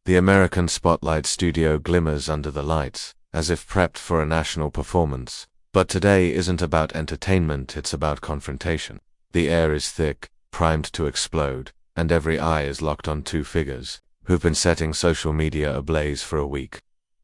The American Spotlight studio glimmers under the lights, as if prepped for a national performance. But today isn't about entertainment, it's about confrontation. The air is thick, primed to explode, and every eye is locked on two figures who've been setting social media ablaze for a week.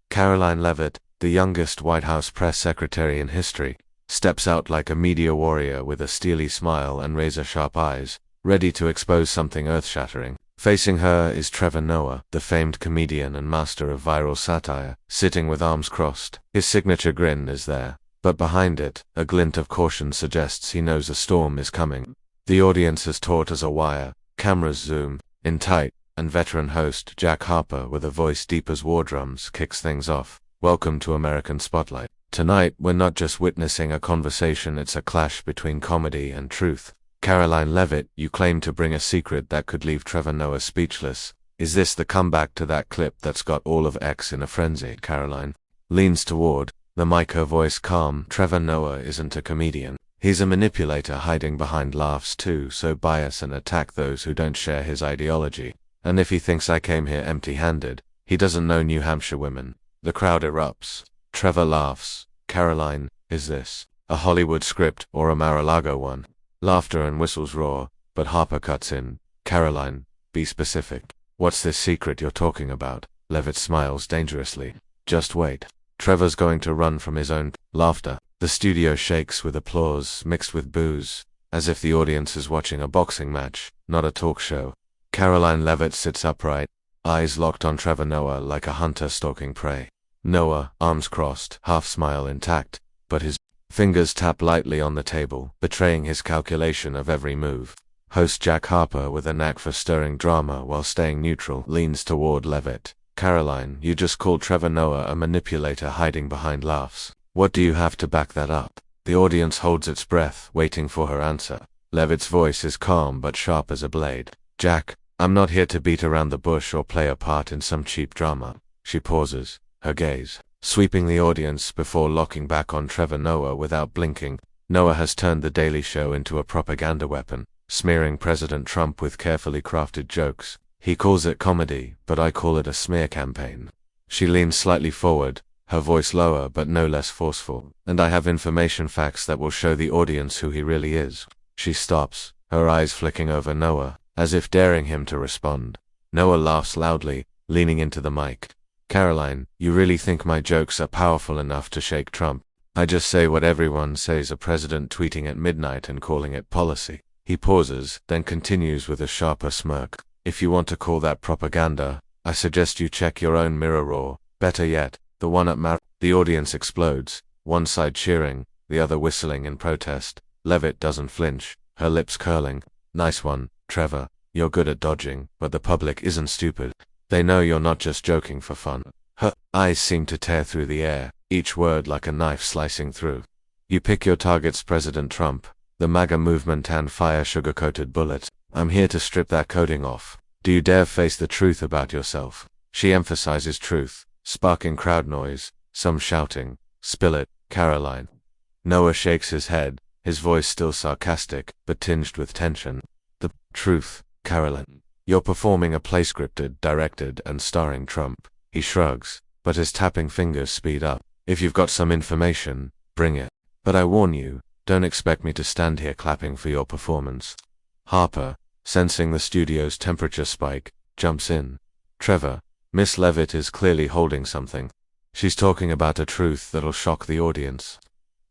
Karoline Leavitt, the youngest White House press secretary in history, steps out like a media warrior with a steely smile and razor-sharp eyes, ready to expose something earth-shattering. Facing her is Trevor Noah, the famed comedian and master of viral satire, sitting with arms crossed. His signature grin is there, but behind it, a glint of caution suggests he knows a storm is coming. The audience is taut as a wire, cameras zoom in tight, and veteran host Jack Harper, with a voice deep as war drums, kicks things off. Welcome to American Spotlight. Tonight, we're not just witnessing a conversation, it's a clash between comedy and truth. Karoline Leavitt, you claim to bring a secret that could leave Trevor Noah speechless. Is this the comeback to that clip that's got all of X in a frenzy? Karoline leans toward the mic, her voice calm. Trevor Noah isn't a comedian. He's a manipulator hiding behind laughs too, so bias and attack those who don't share his ideology. And if he thinks I came here empty-handed, he doesn't know New Hampshire women. The crowd erupts. Trevor laughs. Karoline, is this a Hollywood script or a Mar-a-Lago one? Laughter and whistles roar, but Harper cuts in. Karoline, be specific. What's this secret you're talking about? Leavitt smiles dangerously. Just wait. Trevor's going to run from his own laughter. The studio shakes with applause mixed with boos, as if the audience is watching a boxing match, not a talk show. Karoline Leavitt sits upright, eyes locked on Trevor Noah like a hunter stalking prey. Noah, arms crossed, half smile intact, but his fingers tap lightly on the table, betraying his calculation of every move. Host Jack Harper, with a knack for stirring drama while staying neutral, leans toward Leavitt. Karoline, you just called Trevor Noah a manipulator hiding behind laughs. What do you have to back that up? The audience holds its breath, waiting for her answer. Leavitt's voice is calm but sharp as a blade. Jack, I'm not here to beat around the bush or play a part in some cheap drama. She pauses, her gaze sweeping the audience before locking back on Trevor Noah without blinking. Noah has turned The Daily Show into a propaganda weapon, smearing President Trump with carefully crafted jokes. He calls it comedy, but I call it a smear campaign. She leans slightly forward, her voice lower but no less forceful. And I have information, facts that will show the audience who he really is. She stops, her eyes flicking over Noah, as if daring him to respond. Noah laughs loudly, leaning into the mic. Karoline, you really think my jokes are powerful enough to shake Trump? I just say what everyone says, a president tweeting at midnight and calling it policy. He pauses, then continues with a sharper smirk. If you want to call that propaganda, I suggest you check your own mirror, or, better yet, the one at The audience explodes, one side cheering, the other whistling in protest. Leavitt doesn't flinch, her lips curling. Nice one, Trevor. You're good at dodging, but the public isn't stupid. They know you're not just joking for fun. Her eyes seem to tear through the air, each word like a knife slicing through. You pick your targets, President Trump, the MAGA movement, and fire sugar-coated bullets. I'm here to strip that coating off. Do you dare face the truth about yourself? She emphasizes truth, sparking crowd noise, some shouting, spill it, Karoline. Noah shakes his head, his voice still sarcastic, but tinged with tension. The truth, Karoline. You're performing a play scripted, directed, and starring Trump. He shrugs, but his tapping fingers speed up. If you've got some information, bring it. But I warn you, don't expect me to stand here clapping for your performance. Harper, sensing the studio's temperature spike, jumps in. Trevor, Miss Leavitt is clearly holding something. She's talking about a truth that'll shock the audience.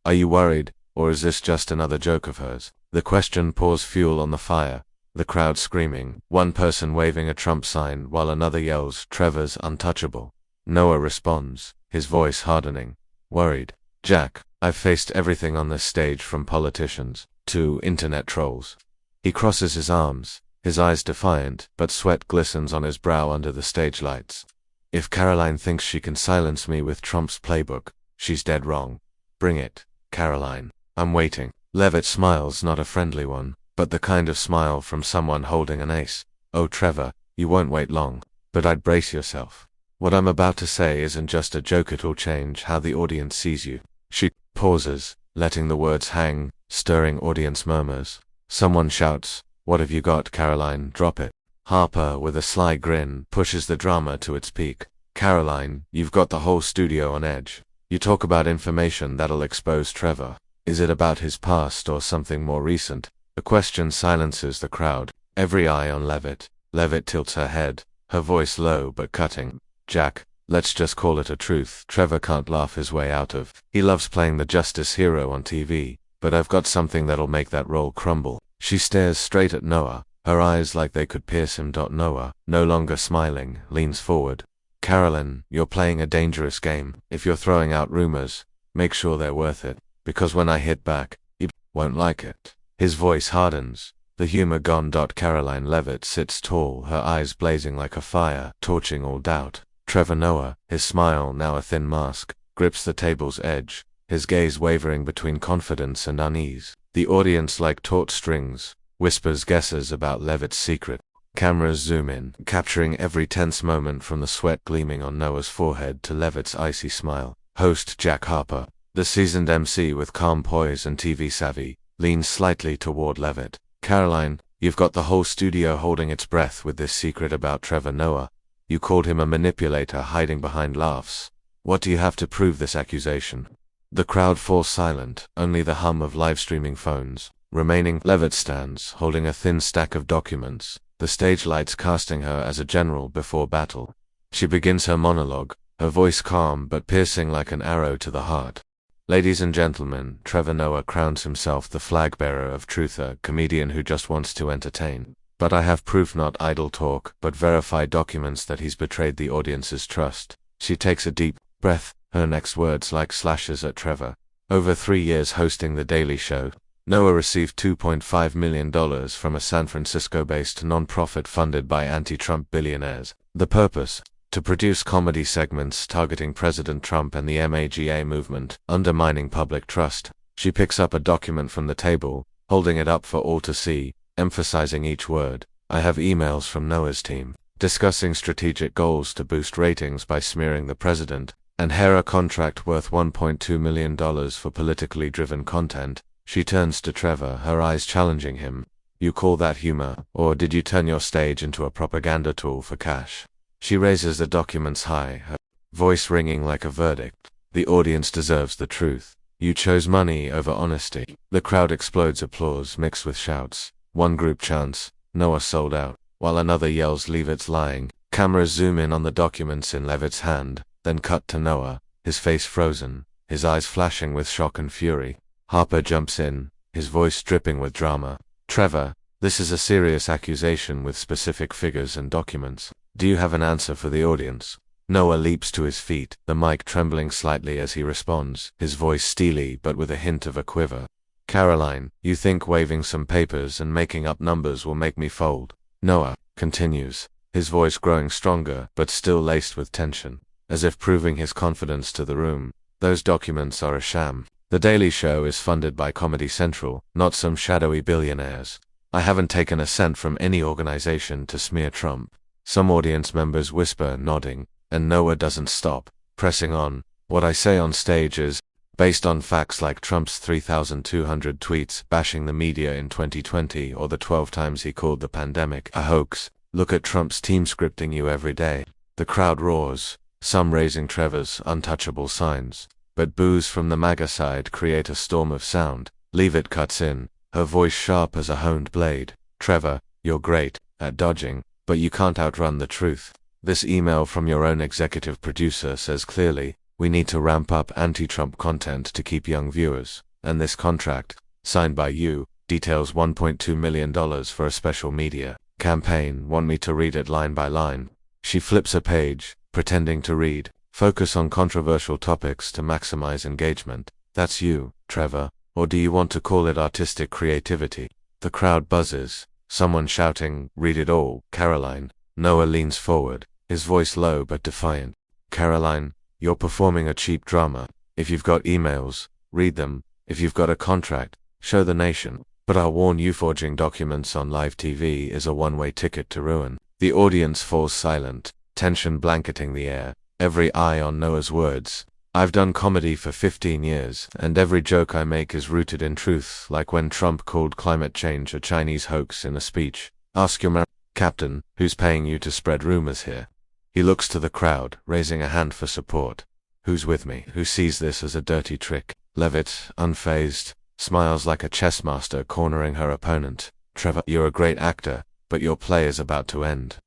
Are you worried, or is this just another joke of hers? The question pours fuel on the fire. The crowd screaming, one person waving a Trump sign while another yells, Trevor's untouchable. Noah responds, his voice hardening. Worried. Jack, I've faced everything on this stage, from politicians to internet trolls. He crosses his arms, his eyes defiant, but sweat glistens on his brow under the stage lights. If Karoline thinks she can silence me with Trump's playbook, she's dead wrong. Bring it, Karoline. I'm waiting. Leavitt smiles, not a friendly one, but the kind of smile from someone holding an ace. Oh, Trevor, you won't wait long. But I'd brace yourself. What I'm about to say isn't just a joke, it'll change how the audience sees you. She pauses, letting the words hang, stirring audience murmurs. Someone shouts, what have you got, Karoline? Drop it. Harper, with a sly grin, pushes the drama to its peak. Karoline, you've got the whole studio on edge. You talk about information that'll expose Trevor. Is it about his past or something more recent? The question silences the crowd. Every eye on Leavitt. Leavitt tilts her head, her voice low but cutting. Jack, let's just call it a truth Trevor can't laugh his way out of. He loves playing the justice hero on TV, but I've got something that'll make that role crumble. She stares straight at Noah, her eyes like they could pierce him. Noah, no longer smiling, leans forward. Karoline, you're playing a dangerous game. If you're throwing out rumors, make sure they're worth it, because when I hit back, you won't like it. His voice hardens, the humor gone. Karoline Leavitt sits tall, her eyes blazing like a fire, torching all doubt. Trevor Noah, his smile now a thin mask, grips the table's edge, his gaze wavering between confidence and unease. The audience, like taut strings, whispers guesses about Leavitt's secret. Cameras zoom in, capturing every tense moment from the sweat gleaming on Noah's forehead to Leavitt's icy smile. Host Jack Harper, the seasoned MC with calm poise and TV savvy, leans slightly toward Leavitt. Karoline, you've got the whole studio holding its breath with this secret about Trevor Noah. You called him a manipulator hiding behind laughs. What do you have to prove this accusation? The crowd falls silent, only the hum of live-streaming phones remaining. Leavitt stands, holding a thin stack of documents, the stage lights casting her as a general before battle. She begins her monologue, her voice calm but piercing like an arrow to the heart. Ladies and gentlemen, Trevor Noah crowns himself the flag-bearer of truth, a comedian who just wants to entertain. But I have proof, not idle talk, but verified documents that he's betrayed the audience's trust. She takes a deep breath, her next words like slashes at Trevor. Over 3 years hosting The Daily Show, Noah received $2.5 million from a San Francisco-based non-profit funded by anti-Trump billionaires. The purpose? To produce comedy segments targeting President Trump and the MAGA movement, undermining public trust. She picks up a document from the table, holding it up for all to see, emphasizing each word. I have emails from Noah's team, discussing strategic goals to boost ratings by smearing the president, and a contract worth $1.2 million for politically driven content. She turns to Trevor, her eyes challenging him. You call that humor, or did you turn your stage into a propaganda tool for cash? She raises the documents high, her voice ringing like a verdict. The audience deserves the truth. You chose money over honesty. The crowd explodes applause mixed with shouts. One group chants, Noah sold out, while another yells Leavitt's lying. Cameras zoom in on the documents in Leavitt's hand, then cut to Noah, his face frozen, his eyes flashing with shock and fury. Harper jumps in, his voice dripping with drama. Trevor, this is a serious accusation with specific figures and documents. Do you have an answer for the audience? Noah leaps to his feet, the mic trembling slightly as he responds, his voice steely but with a hint of a quiver. Karoline, you think waving some papers and making up numbers will make me fold? Noah continues, his voice growing stronger but still laced with tension, as if proving his confidence to the room. Those documents are a sham. The Daily Show is funded by Comedy Central, not some shadowy billionaires. I haven't taken a cent from any organization to smear Trump. Some audience members whisper, nodding, and Noah doesn't stop, pressing on. What I say on stage is based on facts like Trump's 3,200 tweets bashing the media in 2020 or the 12 times he called the pandemic a hoax. Look at Trump's team scripting you every day. The crowd roars, some raising Trevor's untouchable signs. But boos from the MAGA side create a storm of sound. Leavitt cuts in, her voice sharp as a honed blade. Trevor, you're great at dodging, but you can't outrun the truth. This email from your own executive producer says clearly, we need to ramp up anti-Trump content to keep young viewers. And this contract, signed by you, details $1.2 million for a special media campaign. Want me to read it line by line? She flips a page, pretending to read. Focus on controversial topics to maximize engagement. That's you, Trevor. Or do you want to call it artistic creativity? The crowd buzzes, someone shouting, read it all. Karoline. Noah leans forward, his voice low but defiant. Karoline, you're performing a cheap drama. If you've got emails, read them. If you've got a contract, show the nation. But I'll warn you, forging documents on live TV is a one-way ticket to ruin. The audience falls silent, tension blanketing the air. Every eye on Noah's words. I've done comedy for 15 years, and every joke I make is rooted in truth, like when Trump called climate change a Chinese hoax in a speech. Ask your Captain, who's paying you to spread rumors here? He looks to the crowd, raising a hand for support. Who's with me? Who sees this as a dirty trick? Leavitt, unfazed, smiles like a chess master cornering her opponent. Trevor, you're a great actor, but your play is about to end.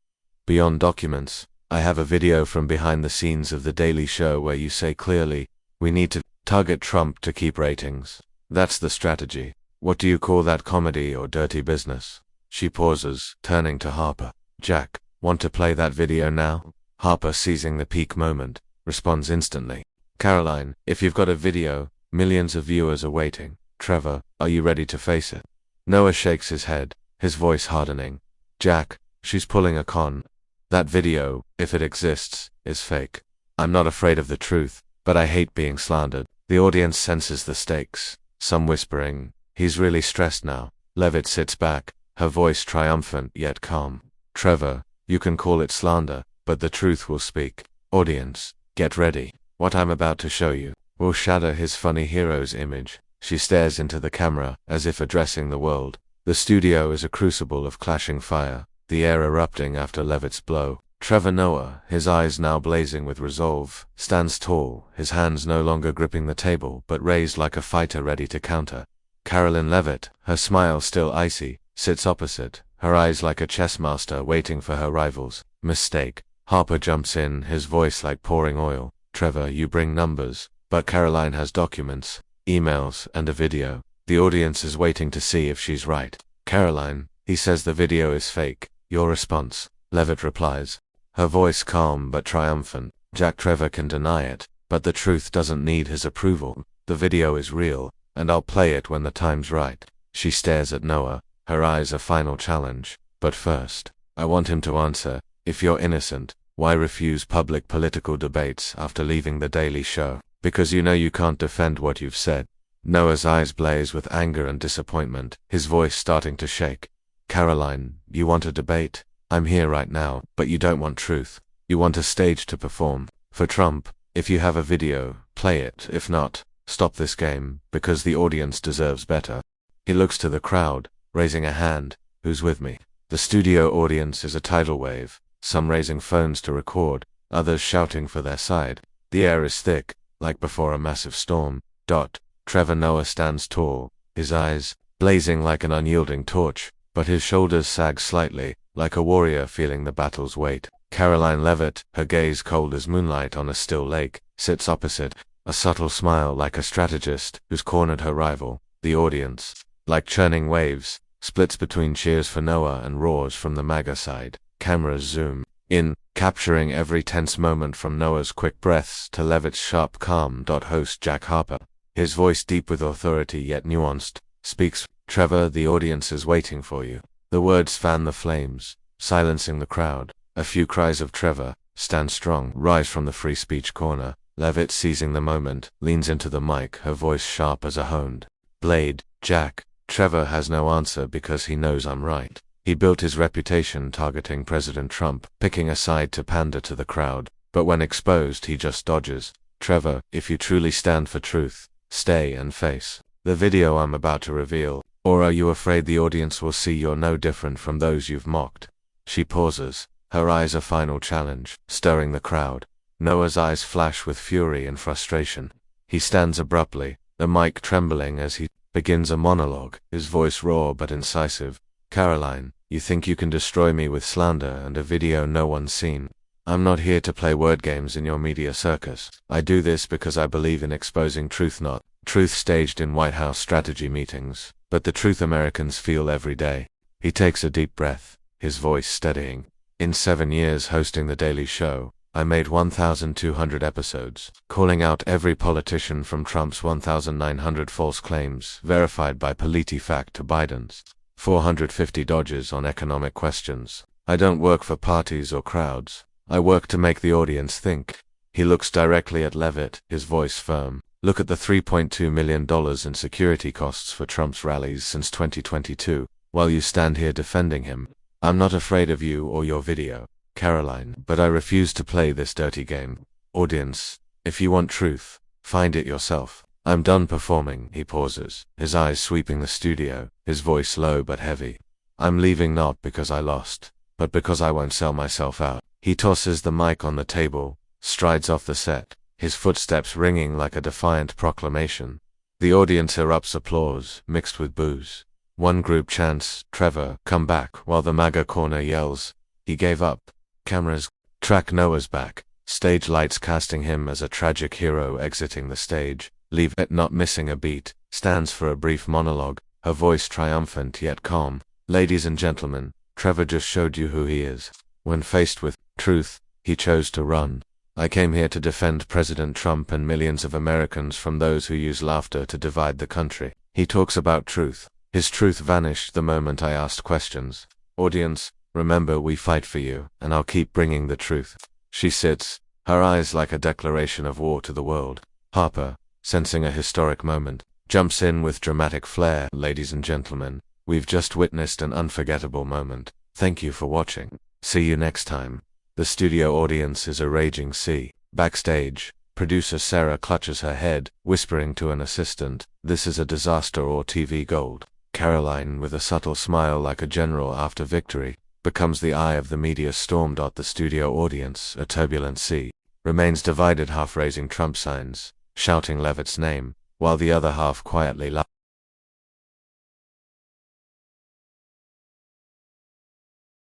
Beyond documents, I have a video from behind the scenes of The Daily Show where you say clearly, we need to target Trump to keep ratings. That's the strategy. What do you call that, comedy or dirty business? She pauses, turning to Harper. Jack, want to play that video now? Harper, seizing the peak moment, responds instantly. Karoline, if you've got a video, millions of viewers are waiting. Trevor, are you ready to face it? Noah shakes his head, his voice hardening. Jack, she's pulling a con. That video, if it exists, is fake. I'm not afraid of the truth, but I hate being slandered. The audience senses the stakes, some whispering, he's really stressed now. Leavitt sits back, her voice triumphant yet calm. Trevor, you can call it slander, but the truth will speak. Audience, get ready. What I'm about to show you will shatter his funny hero's image. She stares into the camera, as if addressing the world. The studio is a crucible of clashing fire, the air erupting after Leavitt's blow. Trevor Noah, his eyes now blazing with resolve, stands tall, his hands no longer gripping the table but raised like a fighter ready to counter. Karoline Leavitt, her smile still icy, sits opposite, her eyes like a chess master waiting for her rivals. Mistake. Harper jumps in, his voice like pouring oil. Trevor, you bring numbers, but Karoline has documents, emails, and a video. The audience is waiting to see if she's right. Karoline, he says the video is fake. Your response? Leavitt replies, her voice calm but triumphant. Jack, Trevor can deny it, but the truth doesn't need his approval. The video is real, and I'll play it when the time's right. She stares at Noah, her eyes a final challenge. But first, I want him to answer, if you're innocent, why refuse public political debates after leaving The Daily Show? Because you know you can't defend what you've said. Noah's eyes blaze with anger and disappointment, his voice starting to shake. Karoline, you want a debate? I'm here right now, but you don't want truth. You want a stage to perform. For Trump, if you have a video, play it. If not, stop this game, because the audience deserves better. He looks to the crowd, raising a hand. Who's with me? The studio audience is a tidal wave, some raising phones to record, others shouting for their side. The air is thick, like before a massive storm. Trevor Noah stands tall, his eyes blazing like an unyielding torch, but his shoulders sag slightly, like a warrior feeling the battle's weight. Karoline Leavitt, her gaze cold as moonlight on a still lake, sits opposite, a subtle smile like a strategist who's cornered her rival. The audience, like churning waves, splits between cheers for Noah and roars from the MAGA side. Cameras zoom in, capturing every tense moment from Noah's quick breaths to Leavitt's sharp calm. Host Jack Harper, his voice deep with authority yet nuanced, speaks. Trevor, the audience is waiting for you. The words fan the flames, silencing the crowd. A few cries of Trevor, stand strong, rise from the free speech corner. Leavitt, seizing the moment, leans into the mic, her voice sharp as a honed blade. Jack, Trevor has no answer because he knows I'm right. He built his reputation targeting President Trump, picking a side to pander to the crowd, but when exposed he just dodges. Trevor, if you truly stand for truth, stay and face the video I'm about to reveal, or are you afraid the audience will see you're no different from those you've mocked? She pauses, her eyes a final challenge, stirring the crowd. Noah's eyes flash with fury and frustration. He stands abruptly, the mic trembling as he begins a monologue, his voice raw but incisive. Karoline, you think you can destroy me with slander and a video no one's seen? I'm not here to play word games in your media circus. I do this because I believe in exposing truth, not truth staged in White House strategy meetings, but the truth Americans feel every day. He takes a deep breath, his voice steadying. In 7 years hosting The Daily Show, I made 1,200 episodes, calling out every politician from Trump's 1,900 false claims, verified by PolitiFact, to Biden's 450 dodges on economic questions. I don't work for parties or crowds. I work to make the audience think. He looks directly at Leavitt, his voice firm. Look at the $3.2 million in security costs for Trump's rallies since 2022, while you stand here defending him. I'm not afraid of you or your video, Karoline, but I refuse to play this dirty game. Audience, if you want truth, find it yourself. I'm done performing. He pauses, his eyes sweeping the studio, his voice low but heavy. I'm leaving not because I lost, but because I won't sell myself out. He tosses the mic on the table, strides off the set, his footsteps ringing like a defiant proclamation. The audience erupts applause, mixed with boos. One group chants, "Trevor, come back," while the MAGA corner yells, "He gave up." Cameras track Noah's back, stage lights casting him as a tragic hero exiting the stage. Leavitt, not missing a beat, stands for a brief monologue, her voice triumphant yet calm. "Ladies and gentlemen, Trevor just showed you who he is. When faced with truth, he chose to run. I came here to defend President Trump and millions of Americans from those who use laughter to divide the country." He talks about truth. His truth vanished the moment I asked questions. "Audience, remember we fight for you, and I'll keep bringing the truth." She sits, her eyes like a declaration of war to the world. Harper, sensing a historic moment, jumps in with dramatic flair. "Ladies and gentlemen, we've just witnessed an unforgettable moment. Thank you for watching. See you next time." The studio audience is a raging sea. Backstage, producer Sarah clutches her head, whispering to an assistant, "This is a disaster or TV gold." Karoline, with a subtle smile like a general after victory, becomes the eye of the media storm. The studio audience, a turbulent sea, remains divided, half raising Trump signs, shouting Leavitt's name, while the other half quietly laughs.